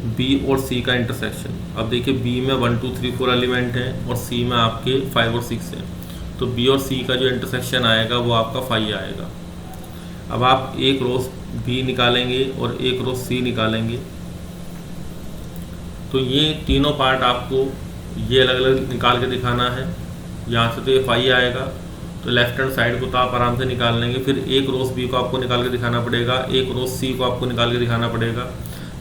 बी और सी का इंटरसेक्शन। अब देखिए बी में 1 2 3 4 एलिमेंट हैं और सी में आपके 5 और 6 हैं। तो बी और सी का जो इंटरसेक्शन आएगा वो आपका 5 आएगा। अब आप एक रोज बी निकालेंगे और एक रोज सी निकालेंगे। तो ये तीनों पार्ट आपको ये अलग अलग निकाल के दिखाना है। यहाँ से तो ये 5 आएगा, तो लेफ्ट हैंड साइड को तो आप आराम से निकाल लेंगे। फिर एक रोज बी को आपको निकाल के दिखाना पड़ेगा, एक रोज सी को आपको निकाल के दिखाना पड़ेगा।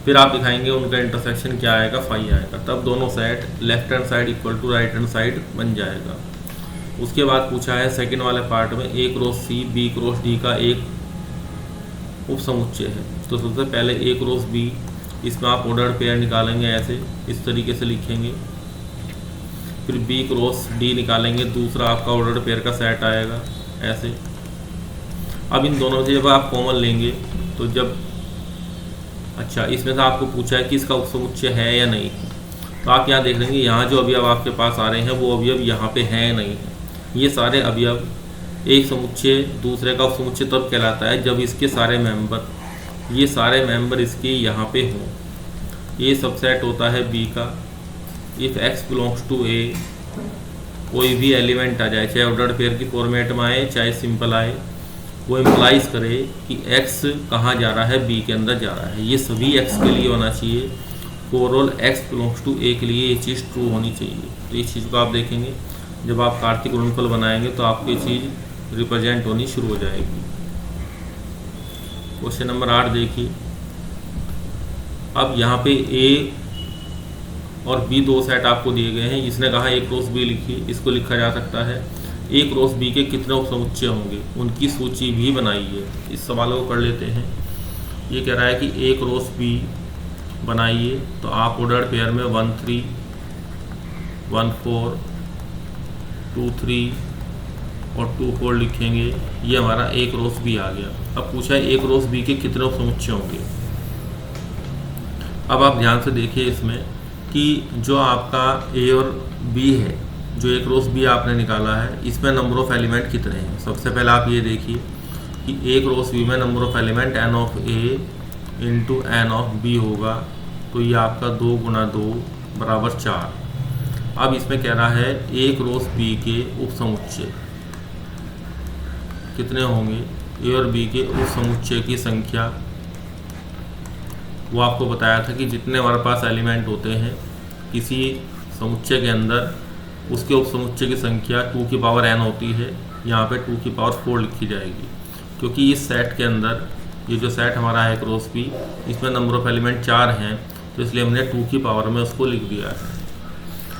फिर आप दिखाएंगे उनका इंटरसेक्शन क्या आएगा, 5 आएगा। तब दोनों set left hand side equal to right hand side बन जाएगा। उसके बाद पूछा है सेकंड वाले पार्ट में a cross c b cross d का एक उप समुच्चय है। तो सबसे पहले ए क्रॉस बी, इसमें आप ऑर्डर्ड पेयर निकालेंगे, ऐसे इस तरीके से लिखेंगे। फिर बी क्रॉस डी निकालेंगे, दूसरा आपका ऑर्डर्ड पेयर का सेट आएगा ऐसे। अब इन दोनों से जब आप कॉमन लेंगे तो जब इसमें से आपको पूछा है कि इसका उपसमुच्चय है या नहीं, तो आप यहाँ देख लेंगे, यहाँ जो अवयव आपके पास आ रहे हैं वो अवयव यहाँ पे हैं या नहीं है। ये सारे अवयव, एक समुच्चय दूसरे का उपसमुच्चय तब कहलाता है जब इसके सारे मेंबर, ये सारे मेंबर इसके यहाँ पे हों। ये सबसेट होता है बी का। इफ़ x बिलोंग्स टू ए, कोई भी एलिमेंट आ जाए, चाहे ऑर्डर्ड पेयर की फॉर्मेट में आए चाहे सिंपल आए, वो इम्प्लाइज करे कि x कहाँ जा रहा है, b के अंदर जा रहा है। ये सभी x के लिए होना चाहिए। For all x belongs to a के लिए ये चीज़ ट्रू होनी चाहिए। तो इस चीज़ को आप देखेंगे जब आप कार्तीय गुणनफल बनाएंगे तो आपको ये चीज़ रिप्रेजेंट होनी शुरू हो जाएगी। क्वेश्चन नंबर 8 देखिए। अब यहाँ पे a और b दो सेट आपको दिए गए हैं। इसने कहा एक क्रॉस b लिखिए। इसको लिखा जा सकता है ए क्रॉस बी के कितने उपसमुच्चय होंगे, उनकी सूची भी बनाइए। इस सवाल को कर लेते हैं। ये कह रहा है कि ए क्रॉस बी बनाइए। तो आप ऑर्डर्ड पेयर में 1 3 1 4 2 3 और 2 4 लिखेंगे। ये हमारा ए क्रॉस बी आ गया। अब पूछा है ए क्रॉस बी के कितने उपसमुच्चय होंगे। अब आप ध्यान से देखिए इसमें कि जो आपका ए और बी है जो एक रोस बी आपने निकाला है इसमें नंबर ऑफ एलिमेंट कितने हैं। सबसे पहले आप ये देखिए कि एक रोस बी में number of element n of A into n of B होगा, तो ये आपका 2 गुना 2 बराबर 4। अब इसमें कह रहा है एक रोस बी के उपसमुच्चय कितने होंगे, ए और बी के उपसमुच्चय की संख्या। वो आपको बताया था कि जितने हमारे पास एलिमेंट होते हैं किसी समुच्चय के अंदर, उसके उपसमुच्चय की संख्या 2 की पावर n होती है। यहाँ पे 2 की पावर 4 लिखी जाएगी, क्योंकि इस सेट के अंदर ये जो सेट हमारा है क्रॉस पी, इसमें नंबर ऑफ एलिमेंट 4 हैं, तो इसलिए हमने 2 की पावर में उसको लिख दिया है।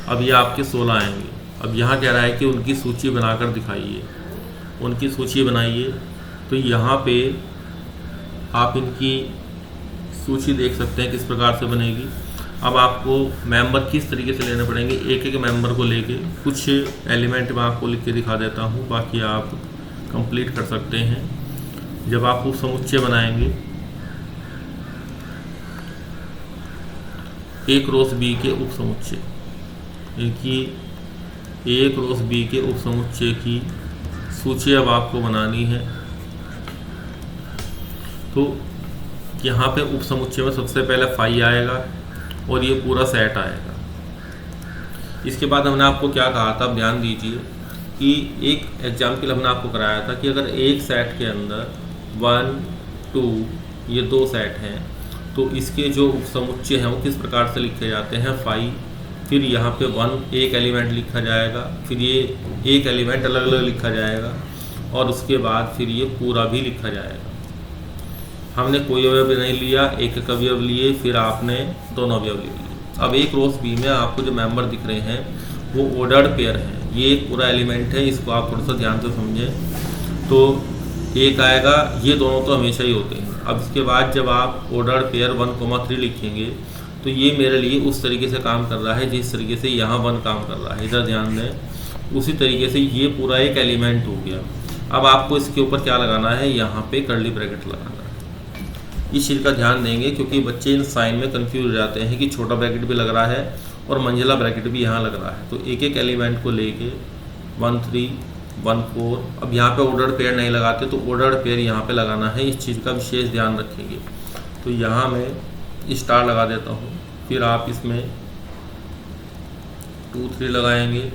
अब ये आपके 16 आएंगे। अब यहाँ कह रहा है कि उनकी सूची बनाकर दिखाइए। उनकी सूची बनाइए, तो यहाँ पे आप इनकी सूची देख सकते हैं किस प्रकार से बनेगी। अब आपको मेंबर किस तरीके से लेने पड़ेंगे, एक एक मेंबर को लेके कुछ एलिमेंट मैं आपको लिख के दिखा देता हूँ, बाकी आप कंप्लीट कर सकते हैं। जब आप उपसमुच्चय बनाएंगे एक रोस बी के उपसमुच्चय, एक रोस बी के उपसमुच्चय की सूची अब आपको बनानी है। तो यहाँ पे उपसमुच्चय में सबसे पहले फाई आएगा और ये पूरा सेट आएगा। इसके बाद हमने आपको क्या कहा था, ध्यान दीजिए कि एक एग्जाम्पल हमने आपको कराया था कि अगर एक सेट के अंदर 1, 2 ये 2 सेट हैं, तो इसके जो उपसमुच्चय हैं वो किस प्रकार से लिखे जाते हैं, फाई, फिर यहाँ पे 1 एक एलिमेंट लिखा जाएगा, फिर ये एक एलिमेंट अलग अलग लिखा जाएगा, और उसके बाद फिर ये पूरा भी लिखा जाएगा। हमने कोई अवयव नहीं लिया, एक एक अवयव लिए, फिर आपने दोनों अवयव ले लिए। अब एक रोस बी में आपको जो मेंबर दिख रहे हैं वो ऑर्डर्ड पेयर है। ये एक पूरा एलिमेंट है, इसको आप थोड़ा सा ध्यान से समझें। तो एक आएगा, ये दोनों तो हमेशा ही होते हैं। अब इसके बाद जब आप ऑर्डर्ड पेयर 1,3 लिखेंगे तो ये मेरे लिए उस तरीके से काम कर रहा है जिस तरीके से यहाँ 1 काम कर रहा है, इधर ध्यान दें। उसी तरीके से ये पूरा एक एलिमेंट हो गया। अब आपको इसके ऊपर क्या लगाना है, यहाँ पे कर्ली ब्रैकेट लगाना है। इस चीज़ का ध्यान देंगे क्योंकि बच्चे इन साइन में कंफ्यूज हो जाते हैं कि छोटा ब्रैकेट भी लग रहा है और मंजिला ब्रैकेट भी यहाँ लग रहा है। तो एक एक एलिमेंट को लेके 1, 3, 1, 4। अब यहाँ पे ऑर्डर्ड पेयर नहीं लगाते तो ऑर्डर्ड पेयर यहाँ पे लगाना है, इस चीज़ का विशेष ध्यान रखेंगे। तो यहाँ मैं स्टार लगा देता हूँ, फिर आप इसमें 2, 3 लगाएंगे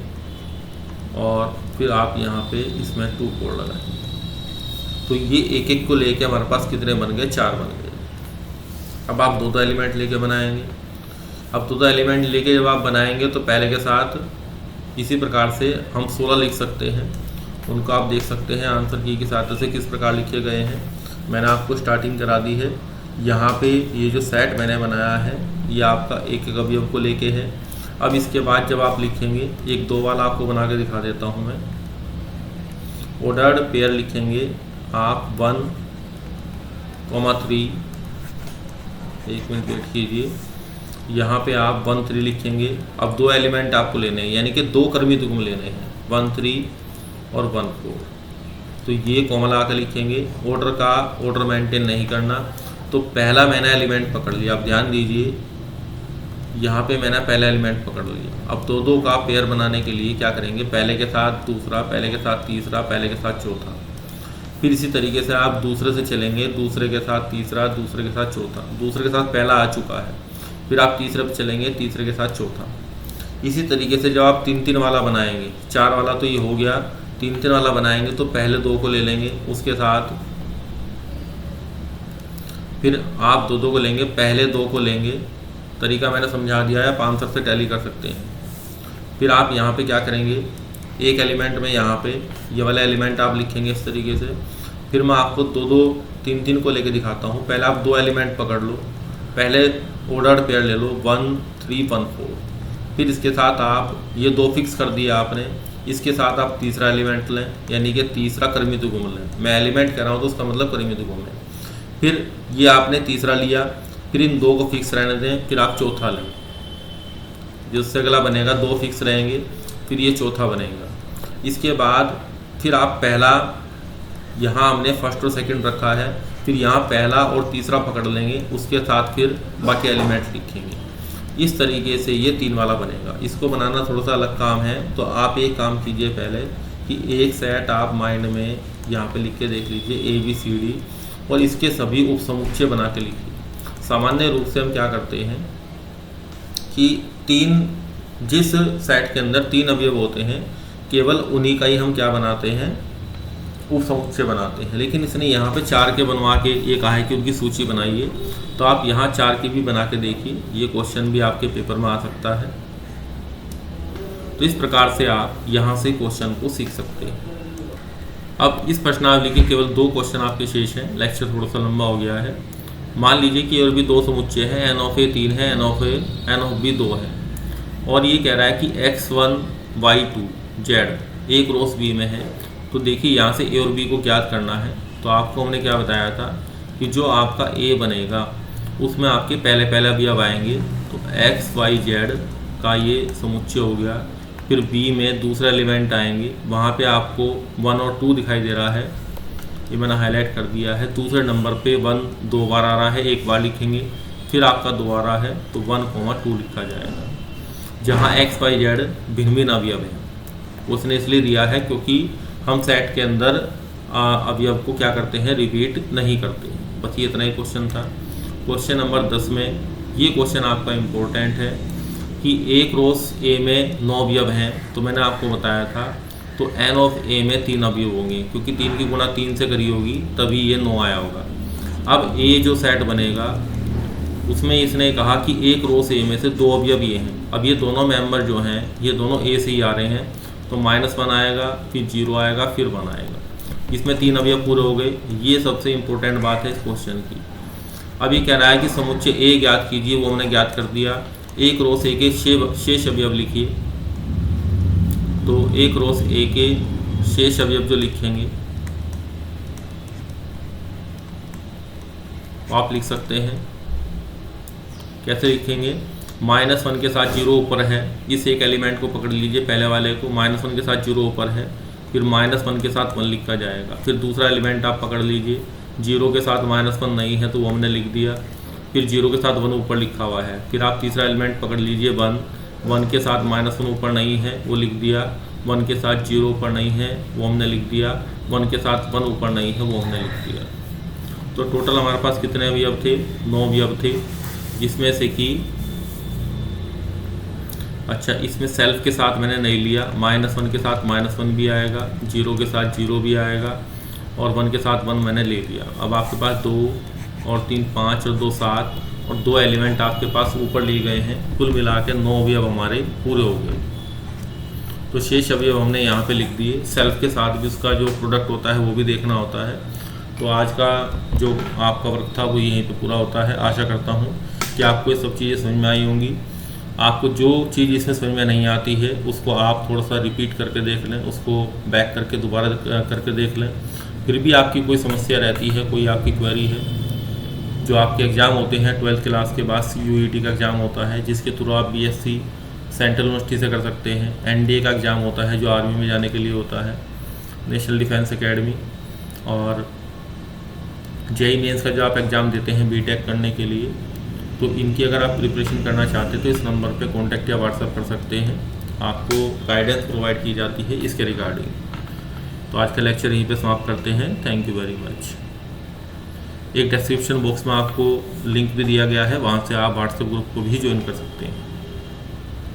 और फिर आप यहाँ पे इसमें 2, 4 लगाएंगे। तो ये एक एक को लेके हमारे पास कितने बन गए, 4 बन गए। अब आप 2 एलिमेंट लेके बनाएंगे। अब 2 एलिमेंट लेके जब आप बनाएंगे तो पहले के साथ इसी प्रकार से हम 16 लिख सकते हैं। उनको आप देख सकते हैं आंसर की सहायता से किस प्रकार लिखे गए हैं। मैंने आपको स्टार्टिंग करा दी है। यहाँ पे ये जो सेट मैंने बनाया है ये आपका एक एक अवयव को लेके है। अब इसके बाद जब आप लिखेंगे, एक 2 वाला आपको बना के दिखा देता हूँ मैं। ऑर्डर्ड पेयर लिखेंगे आप 1, 3, 1 मिनट वेट कीजिए। यहाँ पे आप 1, 3 लिखेंगे। अब 2 एलिमेंट आपको लेने हैं, यानी कि 2 क्रमिक युग्म लेने हैं, 1, 3 और 1, 4। तो ये कॉमा लगा कर लिखेंगे। ऑर्डर मेंटेन नहीं करना। तो पहला मैंने एलिमेंट पकड़ लिया। अब ध्यान दीजिए, यहाँ पे मैंने पहला एलिमेंट पकड़ लिया। अब 2 का पेयर बनाने के लिए क्या करेंगे, पहले के साथ दूसरा, पहले के साथ तीसरा, पहले के साथ चौथा। फिर इसी तरीके से आप दूसरे से चलेंगे, दूसरे के साथ तीसरा, दूसरे के साथ चौथा। दूसरे के साथ पहला आ चुका है, फिर आप तीसरे पे चलेंगे, तीसरे के साथ चौथा। इसी तरीके से जब आप 3-3 वाला बनाएंगे, 4 वाला तो ये हो गया, 3-3 वाला बनाएंगे तो पहले 2 को ले लेंगे, उसके साथ फिर आप 2 को लेंगे, पहले 2 को लेंगे। तरीका मैंने समझा दिया है, आप आंसर से टैली कर सकते हैं। फिर आप यहाँ पे क्या करेंगे, एक एलिमेंट में यहाँ पे ये वाला एलिमेंट आप लिखेंगे इस तरीके से। फिर मैं आपको 2, 3 को लेके दिखाता हूँ। पहले आप 2 एलिमेंट पकड़ लो, पहले ऑर्डर्ड पेयर ले लो 1, 3, 1, 4। फिर इसके साथ आप ये 2 फिक्स कर दिया आपने, इसके साथ आप तीसरा एलिमेंट लें, यानी कि तीसरा क्रमिक युग्म लें। मैं एलिमेंट कह रहा हूँ तो उसका मतलब क्रमिक युग्म है। फिर ये आपने तीसरा लिया, फिर इन 2 को फिक्स रहने दें, फिर आप चौथा लें, जिससे अगला बनेगा 2 फिक्स रहेंगे, फिर ये चौथा बनेगा। इसके बाद फिर आप पहला, यहाँ हमने फर्स्ट और सेकंड रखा है, फिर यहाँ पहला और तीसरा पकड़ लेंगे, उसके साथ फिर बाकी एलिमेंट लिखेंगे। इस तरीके से ये 3 वाला बनेगा। इसको बनाना थोड़ा सा अलग काम है, तो आप एक काम कीजिए पहले कि एक सेट आप माइंड में यहाँ पे लिख के देख लीजिए ABCD, और इसके सभी उपसमुच्चय बना के लिखिए। सामान्य रूप से हम क्या करते हैं कि जिस सेट के अंदर 3 अवयव होते हैं केवल उन्हीं का ही हम क्या बनाते हैं, उपसमुच्चय बनाते हैं। लेकिन इसने यहाँ पे 4 के बनवा के ये कहा है कि उनकी सूची बनाइए, तो आप यहाँ 4 की भी बना के देखिए, ये क्वेश्चन भी आपके पेपर में आ सकता है। तो इस प्रकार से आप यहाँ से क्वेश्चन को सीख सकते हैं। अब इस प्रश्नावली के केवल 2 क्वेश्चन आपके शेष हैं, लेक्चर थोड़ा सा लंबा हो गया है। मान लीजिए कि और भी 2 समुच्चय हैं, n ऑफ A 3 है, n ऑफ B 2 है, और ये कह रहा है कि x1 y2 z एक रोस B में है। तो देखिए यहाँ से A और B को ज्ञात करना है। तो आपको हमने क्या बताया था कि जो आपका A बनेगा उसमें आपके पहले अवयव आएंगे, तो x y z का ये समुच्चय हो गया। फिर B में दूसरा एलिमेंट आएंगे, वहाँ पे आपको 1 और 2 दिखाई दे रहा है, ये मैंने हाईलाइट कर दिया है। दूसरे नंबर पे 1 2 बार आ रहा है, 1 बार लिखेंगे, फिर आपका 2 आ रहा है तो 1, 2 लिखा जाएगा। जहाँ x y z भिन्न अवयव है, उसने इसलिए दिया है क्योंकि हम सेट के अंदर अवयव को क्या करते हैं, रिपीट नहीं करते। बस ये इतना ही क्वेश्चन था। क्वेश्चन नंबर 10 में ये क्वेश्चन आपका इम्पोर्टेंट है कि एक रोस A में 9 अवयव हैं, तो मैंने आपको बताया था तो n ऑफ A में 3 अवयव होंगे, क्योंकि 3 की गुणा 3 से करी होगी तभी ये 9 आया होगा। अब A जो सेट बनेगा उसमें इसने कहा कि एक रोस A में से 2 अवयव ये हैं। अब ये दोनों मेंबर जो हैं ये दोनों A से ही आ रहे हैं, तो -1 आएगा, फिर 0 आएगा, फिर 1 आएगा। इसमें 3 अवयव पूरे हो गए। ये सबसे इम्पोर्टेंट बात है इस क्वेश्चन की। अब ये कह रहा है कि समुच्चय A ज्ञात कीजिए, वो हमने ज्ञात कर दिया। एक रोस A के शेष अवयव लिखिए, तो एक रोस A के शेष अवयव जो लिखेंगे आप लिख सकते हैं। कैसे लिखेंगे, -1 के साथ 0 ऊपर है, इस एक एलिमेंट को पकड़ लीजिए, पहले वाले को, -1 के साथ 0 ऊपर है, फिर -1 के साथ 1 लिखा जाएगा। फिर दूसरा एलिमेंट आप पकड़ लीजिए, 0 के साथ -1 नहीं है तो वो हमने लिख दिया, फिर 0 के साथ 1 ऊपर लिखा हुआ है। फिर आप तीसरा एलिमेंट पकड़ लीजिए 1 के साथ -1 ऊपर नहीं है वो लिख दिया, 1 के साथ 0 ऊपर नहीं है वो हमने लिख दिया, 1 के साथ 1 ऊपर नहीं है वो हमने लिख दिया। तो टोटल हमारे पास कितने अवयव थे, 9 अवयव थे, जिसमें से कि अच्छा इसमें सेल्फ के साथ मैंने नहीं लिया, -1 के साथ -1 भी आएगा, 0 के साथ 0 भी आएगा, और 1 के साथ 1 मैंने ले लिया। अब आपके पास 2 और 3 5 और 2 7 और 2 एलिमेंट आपके पास ऊपर लिए गए हैं। कुल मिला के 9 अवयव हमारे पूरे हो गए। तो शेष अवयव हमने यहाँ पे लिख दिए। सेल्फ के साथ भी उसका जो प्रोडक्ट होता है वो भी देखना होता है। तो आज का जो आपका वर्क था वो यहीं पे पूरा होता है। आशा करता हूँ कि आपको ये सब चीज़ें समझ में आई होंगी। आपको जो चीज़ इसमें समझ में नहीं आती है उसको आप थोड़ा सा रिपीट करके देख लें, उसको बैक करके दोबारा करके देख लें। फिर भी आपकी कोई समस्या रहती है, कोई आपकी क्वेरी है, जो आपके एग्ज़ाम होते हैं 12th क्लास के बाद CUET का एग्ज़ाम होता है, जिसके थ्रू आप BSc सेंट्रल यूनिवर्सिटी से कर सकते हैं। NDA का एग्ज़ाम होता है जो आर्मी में जाने के लिए होता है, नेशनल डिफेंस एकेडमी, और JEE मेंस का जो आप एग्ज़ाम देते हैं BTech करने के लिए, तो इनकी अगर आप प्रिपरेशन करना चाहते हैं तो इस नंबर पे कांटेक्ट या व्हाट्सएप कर सकते हैं। आपको गाइडेंस प्रोवाइड की जाती है इसके रिगार्डिंग। तो आज का लेक्चर यहीं पे समाप्त करते हैं। Thank you very much. एक डिस्क्रिप्शन बॉक्स में आपको लिंक भी दिया गया है, वहाँ से आप व्हाट्सएप ग्रुप को भी ज्वाइन कर सकते हैं।